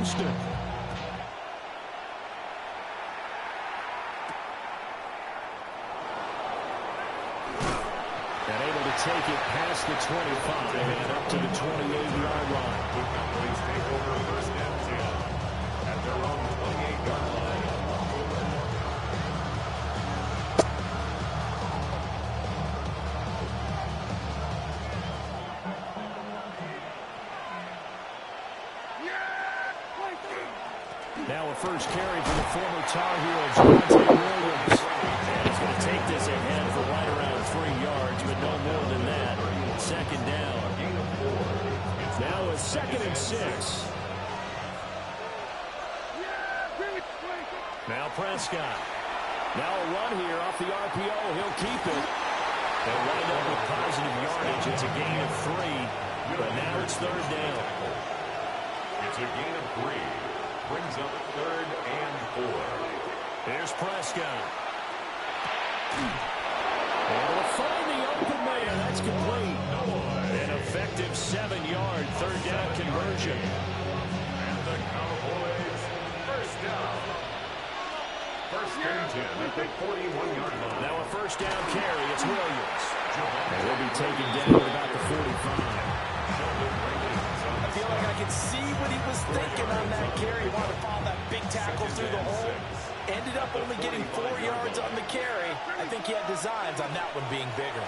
Houston. And able to take it past the 25 and up to the 28-yard line. Please take over first and 10 at their own 28-yard line. Now a first carry for the former Tar Heel, Javonte Williams. And he's going to take this ahead for right around 3 yards, but no more than that. Second down. Now a 2nd and 6. Now Prescott. Now a run here off the RPO. He'll keep it. They'll wind up with positive yardage. It's a gain of 3, but now it's 3rd down. It's a gain of 3. Brings up 3rd and 4. Here's Prescott. And will find the open man. That's complete. An effective 7-yard 3rd down conversion. And the Cowboys first down. First and 10 at the 41-yard line. Now a first down carry. It's Williams. And he'll be taken down at about the 45. I feel like I can see what he was thinking on that carry. He wanted to follow that big tackle through the hole. Ended up only getting 4 yards on the carry. I think he had designs on that one being bigger.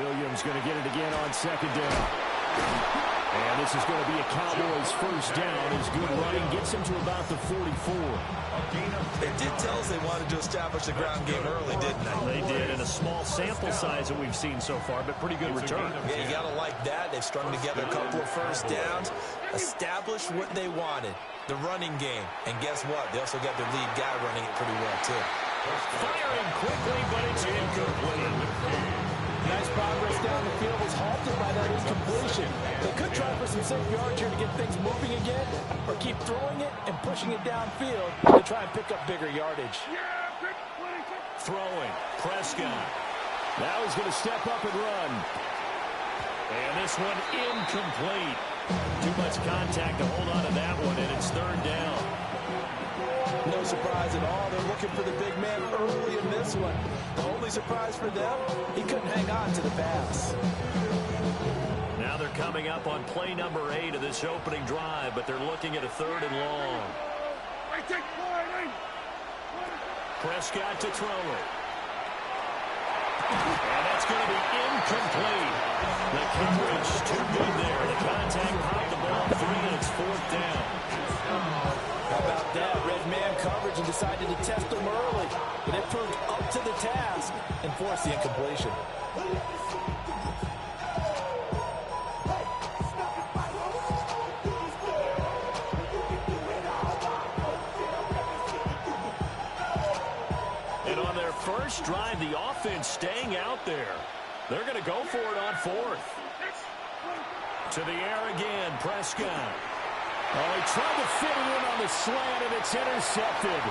Williams going to get it again on 2nd down. And this is going to be a Cowboys first down. His good running gets him to about the 44. It did tell us they wanted to establish the ground game early, didn't they? They did, in a small sample size that we've seen so far, but pretty good return. Yeah, you got to like that. They've strung together a couple of first downs, established what they wanted, the running game. And guess what? They also got their lead guy running it pretty well, too. Firing quickly, but it's incomplete. Nice progress down the field was halted by that incompletion. They could try for some safe yards here to get things moving again, or keep throwing it and pushing it downfield to try and pick up bigger yardage. Throwing, Prescott. Now he's going to step up and run. And this one incomplete. Too much contact to hold on to that one, and it's 3rd down. No surprise at all. They're looking for the big man early in this one. The only surprise for them, he couldn't hang on to the pass. Now they're coming up on play number 8 of this opening drive, but they're looking at a 3rd and long. Prescott to throw it. And that's going to be incomplete. The coverage too good there. The contact popped the ball free, and it's 4th down. How about that? Red man coverage and decided to test them early. But it proved up to the task and forced the incompletion. And on their first drive, the offense staying out there. They're going to go for it on 4th. To the air again, Prescott. Oh, he tried to fit it in on the slant, and it's intercepted.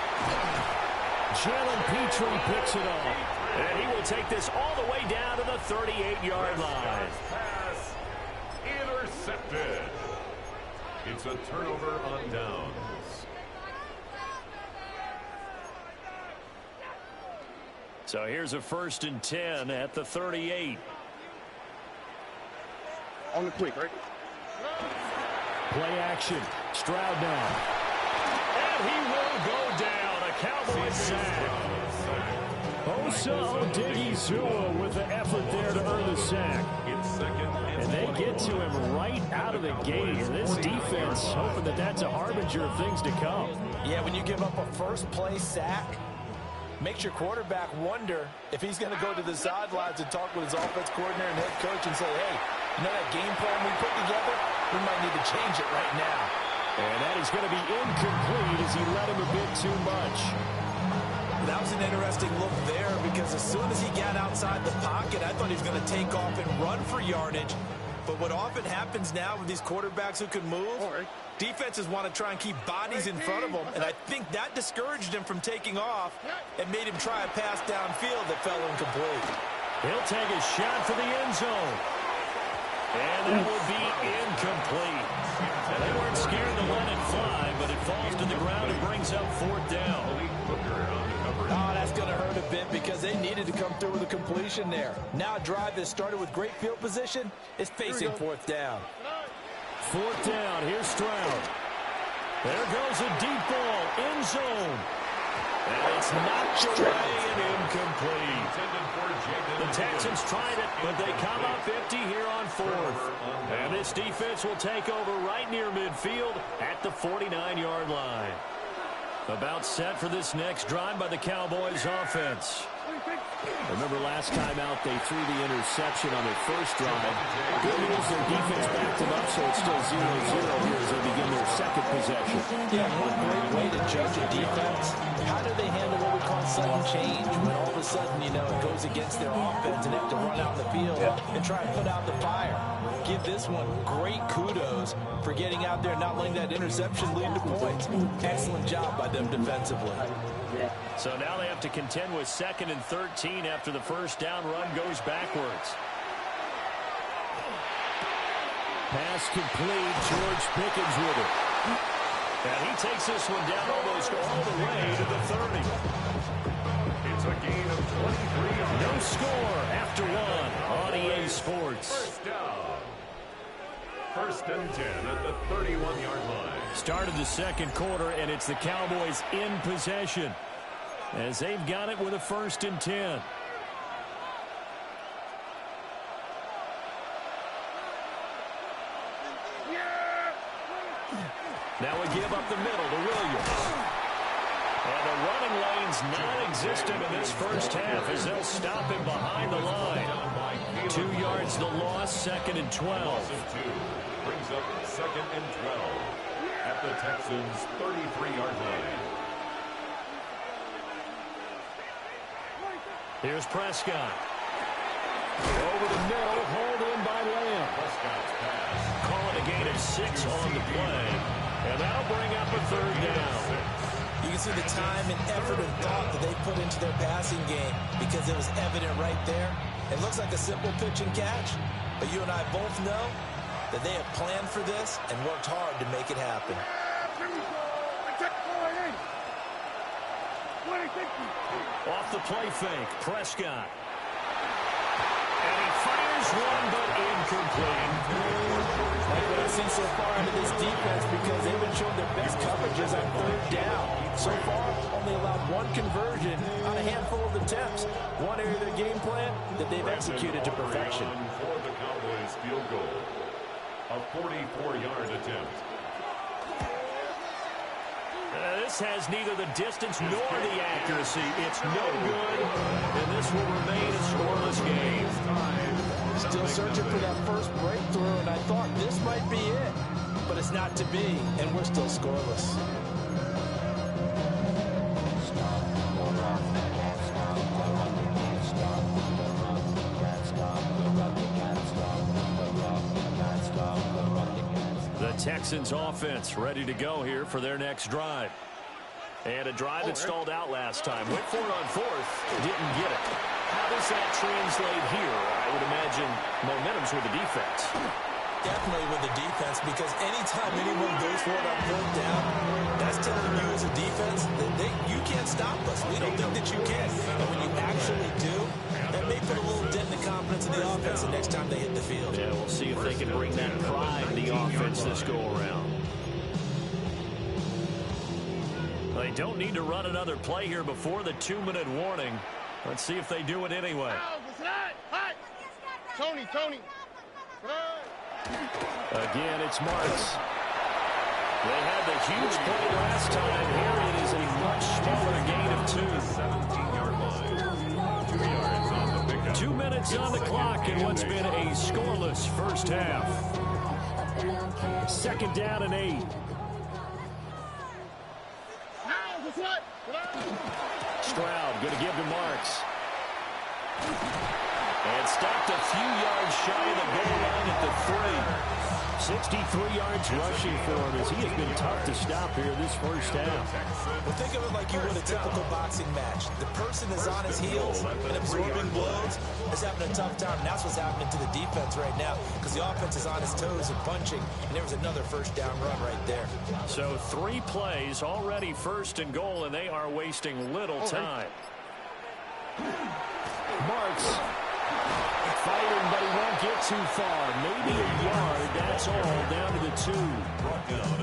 Jalen Petrie picks it up. And he will take this all the way down to the 38-yard line. Pass intercepted. It's a turnover on downs. So here's a 1st and 10 at the 38. On the quick, right? Play action. Stroud now. And he will go down. A Cowboys sack. Osa Odighizuwa with the effort there to earn the sack. And they get to him right out of the gate. And this defense hoping that that's a harbinger of things to come. Yeah, when you give up a first-play sack, makes your quarterback wonder if he's going to go to the sidelines and talk with his offense coordinator and head coach and say, hey, you know that game plan we put together? We might need to change it right now. And that is going to be incomplete as he let him a bit too much. That was an interesting look there because as soon as he got outside the pocket, I thought he was going to take off and run for yardage. But what often happens now with these quarterbacks who can move, defenses want to try and keep bodies in front of them, and I think that discouraged him from taking off and made him try a pass downfield that fell incomplete. He'll take a shot for the end zone. And that will be incomplete. And they weren't scared to let it fly, but it falls to the ground and brings up fourth down. Oh, that's going to hurt a bit because they needed to come through with a completion there. Now a drive that started with great field position is facing fourth down. Fourth down. Here's Stroud. There goes a deep ball. End zone. And it's knocked away and incomplete. The Texans tried it, but they come up empty here on fourth. And this defense will take over right near midfield at the 49-yard line. About set for this next drive by the Cowboys offense. Remember last time out they threw the interception on their first drive. Good news, their defense backed them up, so it's still 0-0 here as they begin their second possession. Yeah, one great way to judge a defense. How do they handle what we call sudden change when all of a sudden, you know, it goes against their offense and they have to run out in the field and try and put out the fire? Give this one great kudos for getting out there and not letting that interception lead to points. Excellent job by them defensively. So now they have to contend with 2nd and 13 after the first down run goes backwards. Pass complete. George Pickens with it. And he takes this one down almost all the way to the 30. It's a gain of 23 yards. No score after one on EA Sports. First down. 1st and 10 at the 31-yard line. Started the second quarter, and it's the Cowboys in possession as they've got it with a 1st and 10. Now we give up the middle to Williams. And the running lane's non-existent in this first half as they'll stop him behind the line. 2 yards the loss, 2nd and 12. Brings up 2nd and 12 at the Texans' 33-yard line. Here's Prescott. Over the middle, hauled in by Lamb. Prescott's pass. Calling a gain of 6 on the play. And that'll bring up a 3rd down. You can see the time and effort and thought that they put into their passing game because it was evident right there. It looks like a simple pitch and catch, but you and I both know that they have planned for this and worked hard to make it happen. Off the play fake, Prescott. And he fires one, but incomplete. Like what I've seen so far out of this defense because they've been showing their best coverages on 3rd down. So far, only allowed 1 conversion on a handful of attempts. One area of their game plan that they've executed to perfection. For the Cowboys field goal. A 44-yard attempt. This has neither the distance nor the accuracy. It's no good, and this will remain a scoreless game. Still searching for that first breakthrough, and I thought this might be it. But it's not to be, and we're still scoreless. The Texans offense ready to go here for their next drive. And a drive that stalled out last time. Went for it on 4th. Didn't get it. How does that translate here? I would imagine momentum's with the defense. Definitely with the defense, because anytime anyone goes for it on 4th down, that's telling you as a defense that you can't stop us. We don't think that you can. And when you actually do, that may put a little dent in the confidence of the offense the next time they hit the field. Yeah, we'll see if they can bring that pride in the offense this go-around. They don't need to run another play here before the 2-minute warning. Let's see if they do it anyway. Tony. Again, it's Marks. They had the huge play last time. Here it is a much smaller gain of 2. 17-yard line. 2 yards on the pickup. 2 minutes on the clock in what's been a scoreless first half. 2nd down and 8. Stroud going to give to Marks. And stopped a few yards shy of the goal line at the 3. 63 yards rushing for him as he has been tough to stop here this first half. Well, think of it like you would a typical boxing match. The person is on his heels and absorbing blows is having a tough time. And that's what's happening to the defense right now because the offense is on his toes and punching, and there was another first down run right there. So 3 plays already first and goal, and they are wasting little time. Marks fighting, but he won't get too far. Maybe a yard, that's all, down to the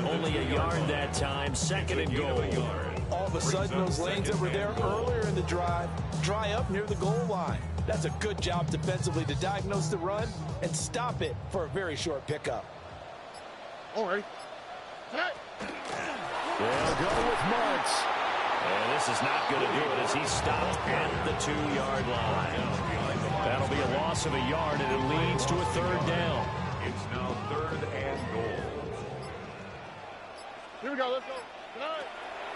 2. Only a yard that time, second and goal. All of a sudden, those lanes that were there earlier in the drive dry up near the goal line. That's a good job defensively to diagnose the run and stop it for a very short pickup. All right. They'll go with Marks. And this is not going to do it as he stopped at the 2-yard line. That'll be a loss of a yard, and it leads to a third down. It's now 3rd and goal. Here we go. Let's go.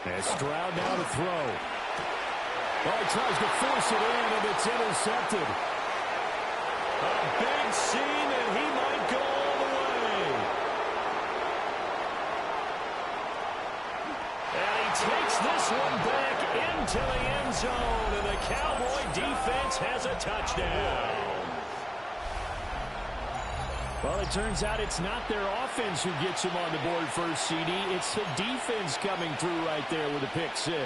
And Stroud now to throw. Oh, he tries to force it in, and it's intercepted. A big seam, and he might go all the way. And he takes this one back into the end zone, and the Cowboy defense has a touchdown. Well, it turns out it's not their offense who gets them on the board first, CD. It's the defense coming through right there with a pick 6.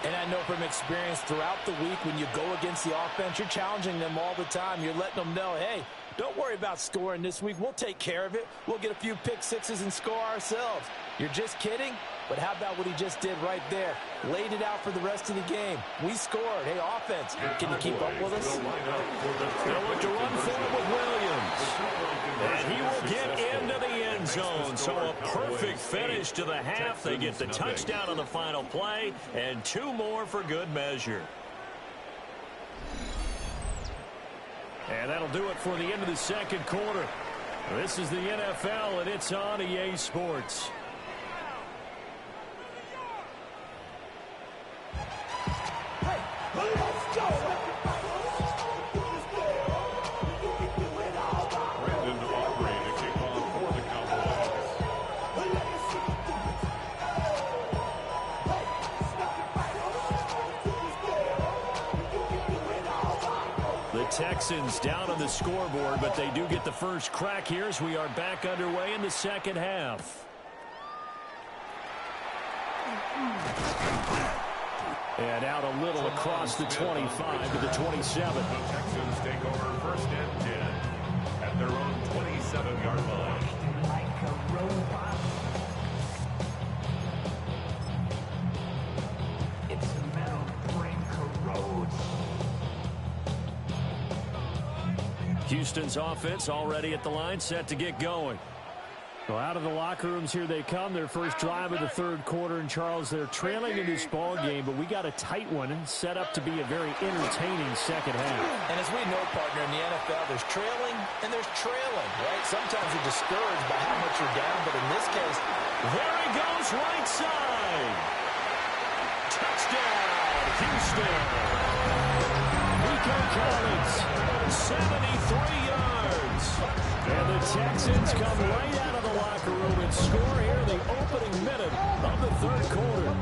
And I know from experience throughout the week when you go against the offense, you're challenging them all the time. You're letting them know, hey, don't worry about scoring this week. We'll take care of it. We'll get a few pick 6s and score ourselves. You're just kidding? But how about what he just did right there? Laid it out for the rest of the game. We scored. Hey, offense, can you keep up with us? They'll look to run forward with Williams. And he will get into the end zone. So a perfect finish to the half. They get the touchdown on the final play, and 2 more for good measure. And that'll do it for the end of the second quarter. This is the NFL, and it's on EA Sports. Texans down on the scoreboard, but they do get the first crack here as we are back underway in the second half. And out a little across the 25 to the 27. The Texans take over 1st and 10 at their own 27-yard line. Like a robot. It's a metal brain corrodes. Houston's offense already at the line, set to get going. Well, out of the locker rooms here they come. Their first drive of the third quarter. And, Charles, they're trailing in this ball game, but we got a tight one set up to be a very entertaining second half. And as we know, partner, in the NFL, there's trailing and there's trailing, right? Sometimes you're discouraged by how much you're down, but in this case, there he goes right side. Touchdown, Houston. Nico Collins, 73 yards. And the Texans come right out of the locker room and score here in the opening minute of the third quarter.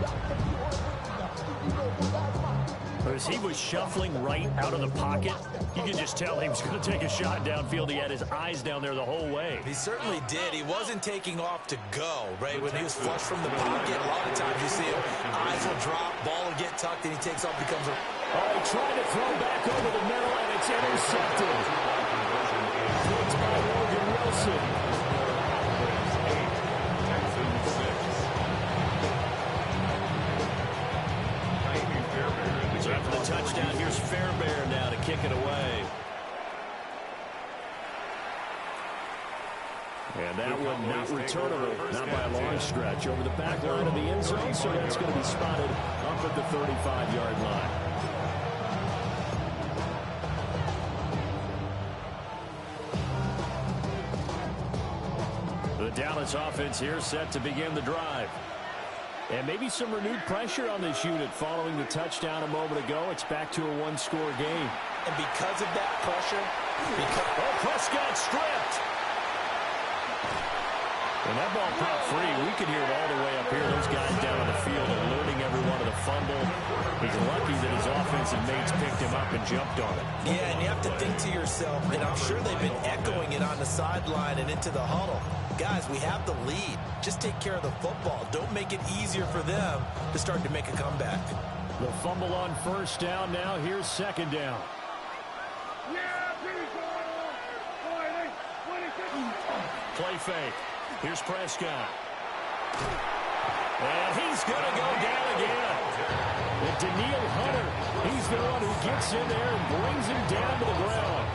As he was shuffling right out of the pocket, you could just tell he was going to take a shot downfield. He had his eyes down there the whole way. He certainly did. He wasn't taking off to go, right? When he was flush from the pocket, a lot of times you see him, eyes will drop, ball will get tucked, and he takes off, becomes a... Oh, he tried to throw back over the middle, and it's intercepted. It's by Logan Wilson. So after the touchdown, here's Fairbairn now to kick it away. And that one not returnable, not by a long stretch, over the back line of the end zone, so that's going to be spotted up at the 35-yard line. The Dallas offense here set to begin the drive. And maybe some renewed pressure on this unit following the touchdown a moment ago. It's back to a one-score game. And because of that pressure... Prescott stripped. And that ball popped free. We could hear it all the way up here. Those guys down on the field alerting everyone of the fumble. He's lucky that his offensive mates picked him up and jumped on it. Yeah, and you have to think to yourself, and I'm sure they've been echoing it on the sideline and into the huddle. Guys, we have the lead. Just take care of the football. Don't make it easier for them to start to make a comeback. The fumble on first down now. Here's second down. Play fake. Here's Prescott. And he's going to go down again. And Daniil Hunter, he's the one who gets in there and brings him down to the ground.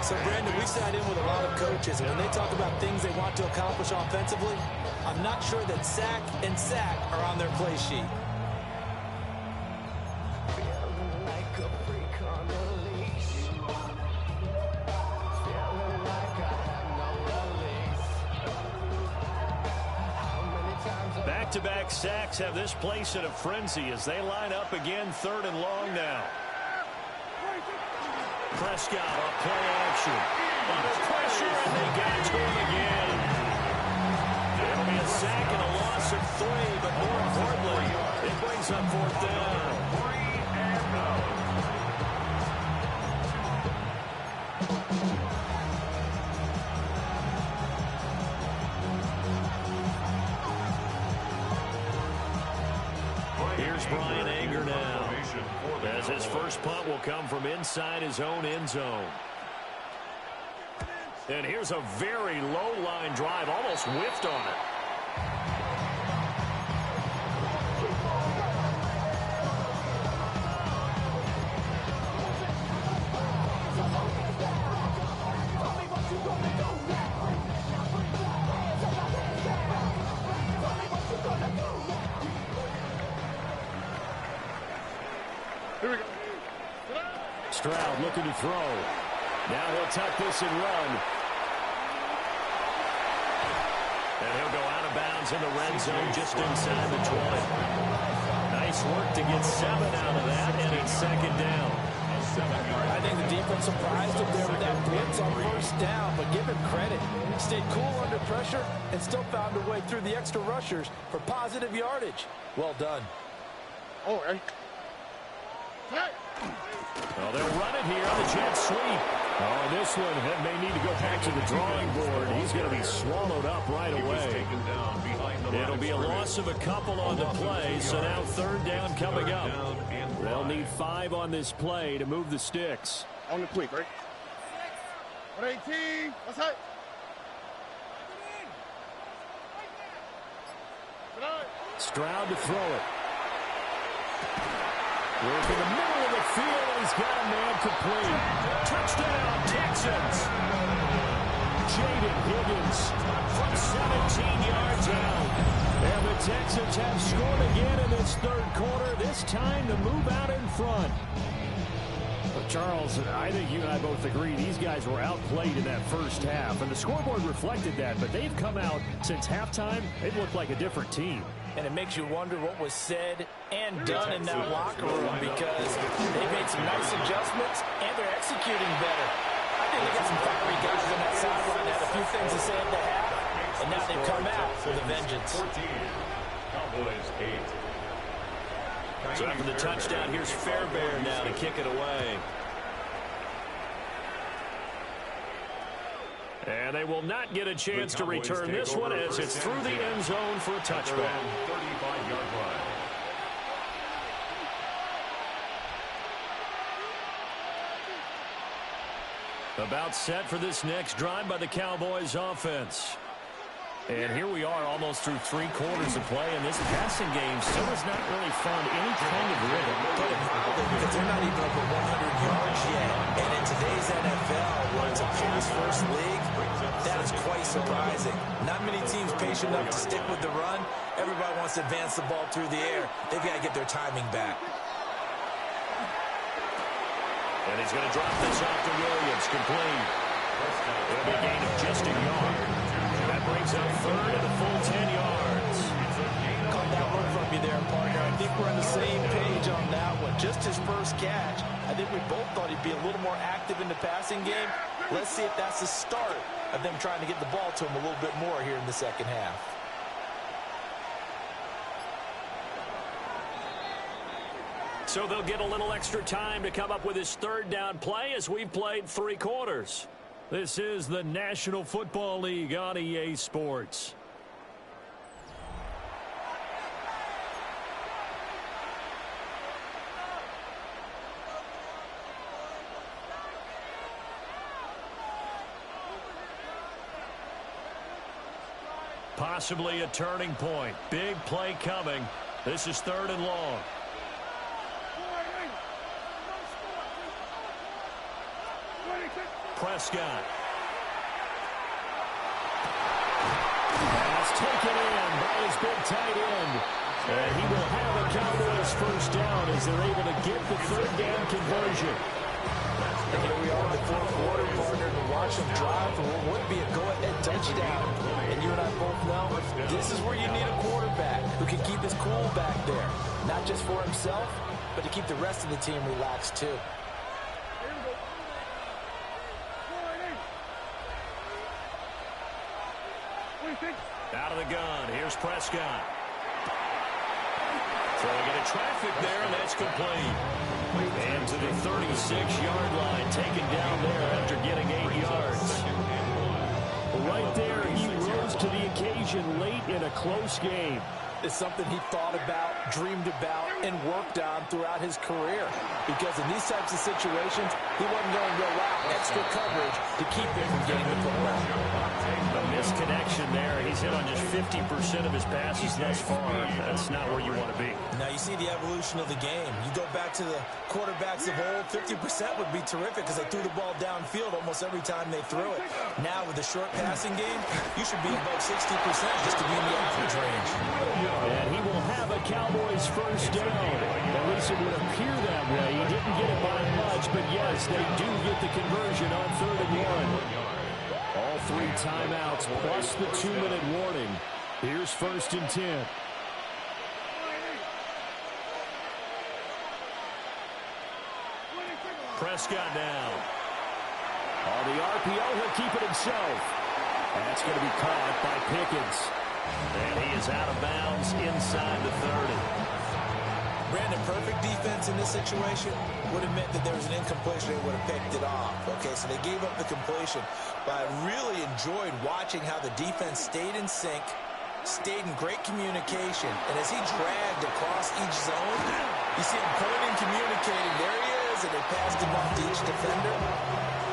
So, Brandon, we sat in with a lot of coaches, and when they talk about things they want to accomplish offensively, I'm not sure that sack and sack are on their play sheet. Back-to-back sacks have this place in a frenzy as they line up again, third and long now. Prescott on play action. Under pressure, and they got to him again. It'll be a sack and a loss of 3, but more importantly, it brings up fourth down. Here's Brian Anger now, as his first punt will come from inside his own end zone. And here's a very low line drive, almost whiffed on it. Stroud looking to throw. Now he'll tuck this and run. And he'll go out of bounds in the red zone just inside the 20. Nice work to get 7 out of that, and it's second down. I think the defense surprised him there with that blitz on first down, but give him credit. Stayed cool under pressure and still found a way through the extra rushers for positive yardage. Well done. All right. Well, they'll run it here on the jet sweep. Oh, this one may need to go back to the drawing board. He's going to be swallowed up right away. It'll be a loss of a couple on the play, so now third down coming up. They'll need 5 on this play to move the sticks. On the quick, right? 118. What's that? Stroud to throw it. Work in the middle of the field, and he's got a man complete. Touchdown, Texans. Jaden Higgins from 17 yards out. And the Texans have scored again in this third quarter, this time to move out in front. Well, Charles, I think you and I both agree these guys were outplayed in that first half, and the scoreboard reflected that, but they've come out since halftime. They've looked like a different team. And it makes you wonder what was said and done in that locker room, because they made some nice adjustments and they're executing better. I think they got some fiery guys on that sideline that had a few things to say at the half, and now they've come out with a vengeance. Cowboys 8. So after the touchdown, here's Fairbairn now to kick it away. And they will not get a chance to return this one as it's through the end zone for a touchback. 35-yard line. About set for this next drive by the Cowboys offense. And here we are almost through 3 quarters of play, and this passing game still has not really found any kind of rhythm. Because they're not even over 100 yards yet. And in today's NFL, where it's a pass-first league, that is quite surprising. Not many teams patient enough to stick with the run. Everybody wants to advance the ball through the air. They've got to get their timing back. And he's going to drop this off to Williams, complete. It'll be a gain of just a yard. That brings up third and a full 10 yards. Caught that one from you there, partner. I think we're on the same page on that one. Just his first catch. I think we both thought he'd be a little more active in the passing game. Let's see if that's the start of them trying to get the ball to him a little bit more here in the second half. So they'll get a little extra time to come up with his third down play as we've played 3 quarters. This is the National Football League on EA Sports. Possibly a turning point. Big play coming. This is 3rd and long. Prescott. That's taken in by his big tight end. And he will have a Cowboys first down as they're able to get the 3rd down conversion. And here we are in the 4th quarter, partner, to watch them drive for what would be a go-ahead touchdown. And you and I both know this is where you need a quarterback who can keep his cool back there. Not just for himself, but to keep the rest of the team relaxed too. Out of the gun. Here's Prescott. Throwing into traffic there, and that's complete. And to the 36-yard line, taken down there after getting 8 yards. Right there, he rose to the occasion late in a close game. It's something he thought about, dreamed about, and worked on throughout his career. Because in these types of situations, he wasn't going to go out extra coverage to keep him from getting the football. A misconnection there. He's hit on just 50% of his passes thus far. That's not where you want to be. Now you see the evolution of the game. You go back to the quarterbacks of old, 50% would be terrific because they threw the ball downfield almost every time they threw it. Now with the short passing game, you should be above 60% just to be in the average range. And he will have a Cowboys first down. At least it would appear that way. He didn't get it by much, but yes, they do get the conversion on 3rd and 1. All 3 timeouts plus the 2-minute warning. Here's 1st and 10. Prescott down. On the RPO, he'll keep it himself. That's going to be caught by Pickens. And he is out of bounds inside the 30. Brandon, perfect defense in this situation would have meant that there was an incompletion. They would have picked it off. Okay, so they gave up the completion. But I really enjoyed watching how the defense stayed in sync, stayed in great communication. And as he dragged across each zone, you see him pointing, communicating. There he is, and they passed him off to each defender.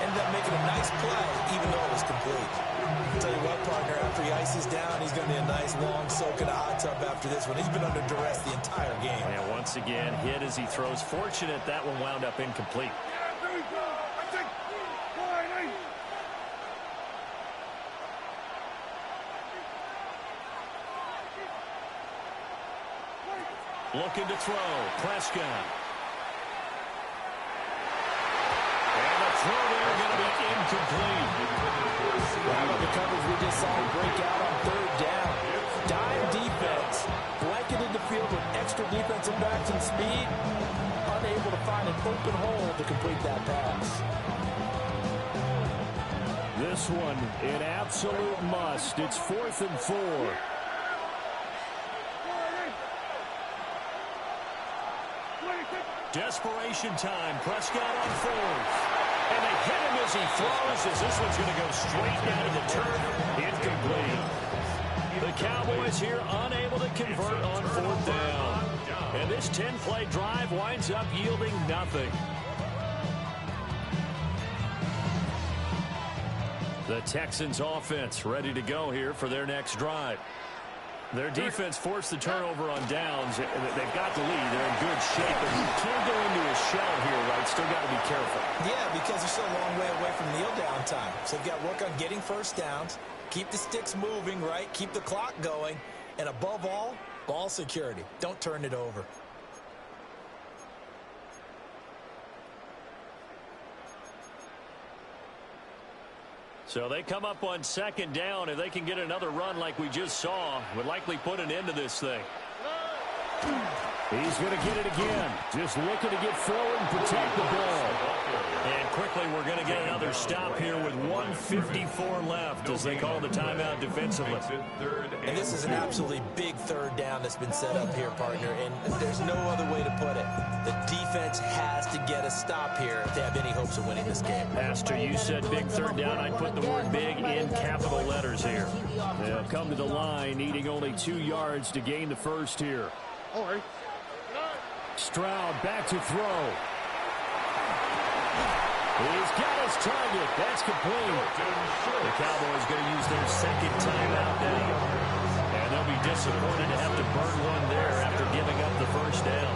Ended up making a nice play, even though it was complete. I'll tell you what, partner, after he ices down, he's going to be a nice, long soak in a hot tub after this one. He's been under duress the entire game. And once again, hit as he throws. Fortunate that one wound up incomplete. Looking to throw. Prescott. And the throw there going to be incomplete. How about the coverage we just saw him break out on 3rd down? Dime defense, blanketed the field with extra defensive backs and speed, unable to find an open hole to complete that pass. This one, an absolute must. It's 4th and 4. Desperation time. Prescott on 4th. And they hit him as he throws, as this one's going to go straight down to the turf. Incomplete. The Cowboys here unable to convert on 4th down. And this 10-play drive winds up yielding nothing. The Texans offense ready to go here for their next drive. Their defense forced the turnover on downs. They've got the lead. They're in good shape. But you can't go into a shell here, right? Still got to be careful. Yeah, because they're still a long way away from kneel down time. So they've got to work on getting first downs, keep the sticks moving, right? Keep the clock going. And above all, ball security. Don't turn it over. So they come up on 2nd down. If they can get another run like we just saw, would likely put an end to this thing. He's going to get it again. Just looking to get forward and protect the ball. And quickly, we're going to get another stop here with 1:54 left as they call the timeout defensively. And this is an absolutely big third down that's been set up here, partner, and there's no other way to put it. The defense has to get a stop here if they have any hopes of winning this game. Pastor, you said big third down. I'd put the word big in capital letters here. They'll come to the line, needing only 2 yards to gain the first here. All right. Stroud back to throw. He's got his target. That's complete. The Cowboys going to use their second timeout now. And they'll be disappointed to have to burn one there after giving up the first down.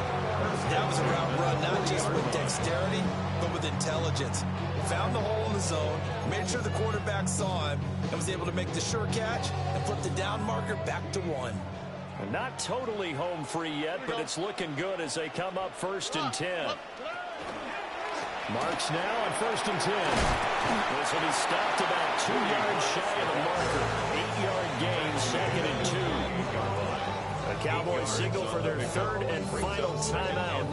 That was a route run not just with dexterity, but with intelligence. Found the hole in the zone, made sure the quarterback saw him, and was able to make the sure catch and flip the down marker back to 1. Not totally home free yet, but it's looking good as they come up 1st and 10. Marks now on 1st and 10. This will be stopped about 2 yards shy of the marker. 8-yard gain, 2nd and 2. The Cowboys signal for their 3rd and final timeout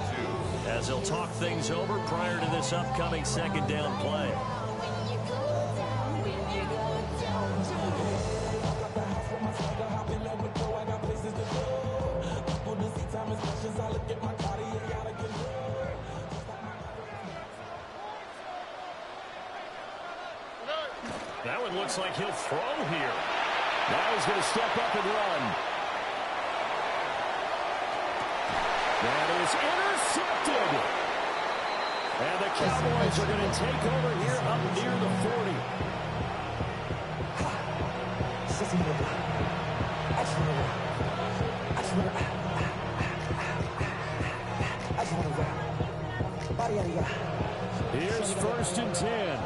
as they'll talk things over prior to this upcoming 2nd down play. That one looks like he'll throw here. Now he's going to step up and run. That is intercepted. And the Cowboys are going to take over here up near the 40. Here's 1st and 10.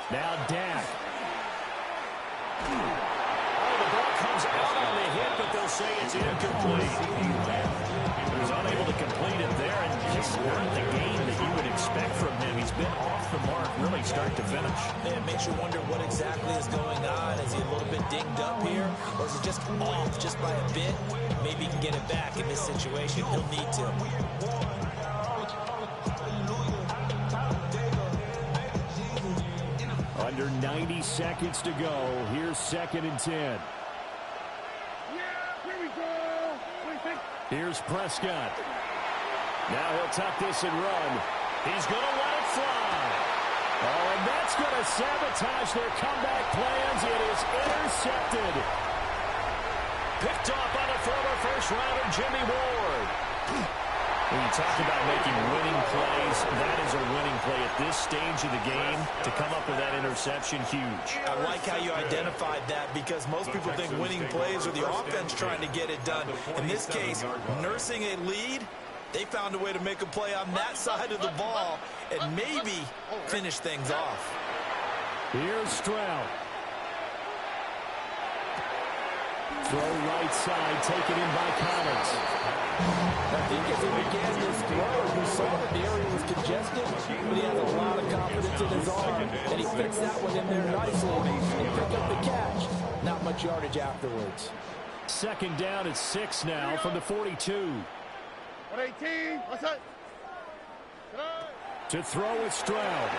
Now Dak. Oh, the ball comes out on the hit, but they'll say it's incomplete. He was unable to complete it there, and just not the game that you would expect from him. He's been off the mark really start to finish. It makes you wonder what exactly is going on. Is he a little bit dinged up here, or is it just off just by a bit? Maybe he can get it back in this situation. He'll need to. Under 90 seconds to go. Here's 2nd and 10. Here's Prescott. Now he'll tuck this and run. He's going to let it fly. Oh, and that's going to sabotage their comeback plans. It is intercepted. Picked off by the former first-rounder Jimmy Ward. When you talk about making winning plays, that is a winning play at this stage of the game. To come up with that interception, huge. I like how you identified that because most people think winning plays are the offense trying to get it done. In this case, nursing a lead, they found a way to make a play on that side of the ball and maybe finish things off. Here's Stroud. Throw right side, taken in by Collins. I think as he began this throw, you saw that the area was congested, but he has a lot of confidence in his arm, and he fits that one in there nicely and pick up the catch. Not much yardage afterwards. 2nd down at 6 now from the 42. 118. What's that? To throw with Stroud.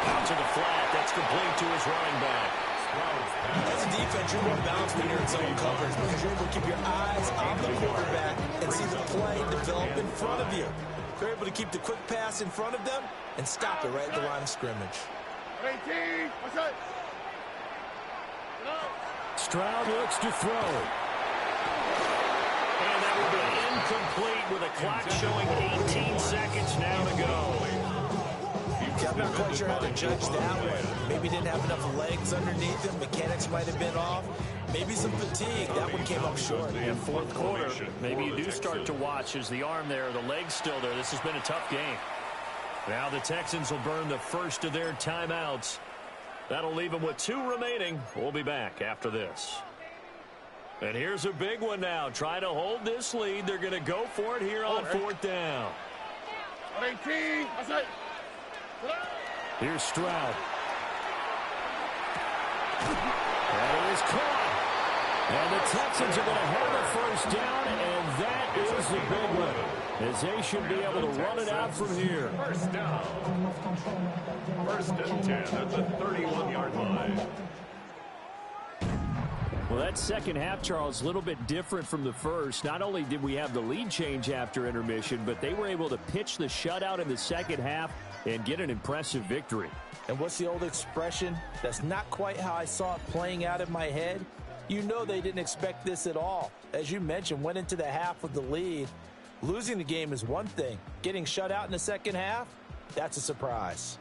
Out to the flat. That's complete to his running back. As a defense, you're more balanced when you're in zone coverage because you're able to keep your eyes on the quarterback and see the play develop in front of you. You're able to keep the quick pass in front of them and stop it right at the line of scrimmage. 18. What's that? Stroud looks to throw. And that will be incomplete with a clock showing 18 seconds now to go. I'm not quite sure how to judge that one. Maybe didn't have enough legs underneath him. Mechanics might have been off. Maybe some fatigue. That one came up short. And 4th quarter, maybe you do start to watch as the arm there, the leg's still there. This has been a tough game. Now the Texans will burn the first of their timeouts. That'll leave them with 2 remaining. We'll be back after this. And here's a big one now. Trying to hold this lead. They're going to go for it here on 4th down. 18. What's that? Here's Stroud. That is caught. And the Texans are going to have a first down, and that is the big one, as they should be able to run it out from here. First down. First and 10 at the 31-yard line. Well, that second half, Charles, a little bit different from the first. Not only did we have the lead change after intermission, but they were able to pitch the shutout in the second half and get an impressive victory. And what's the old expression? That's not quite how I saw it playing out in my head. You know they didn't expect this at all. As you mentioned, went into the half with the lead. Losing the game is one thing. Getting shut out in the second half, that's a surprise.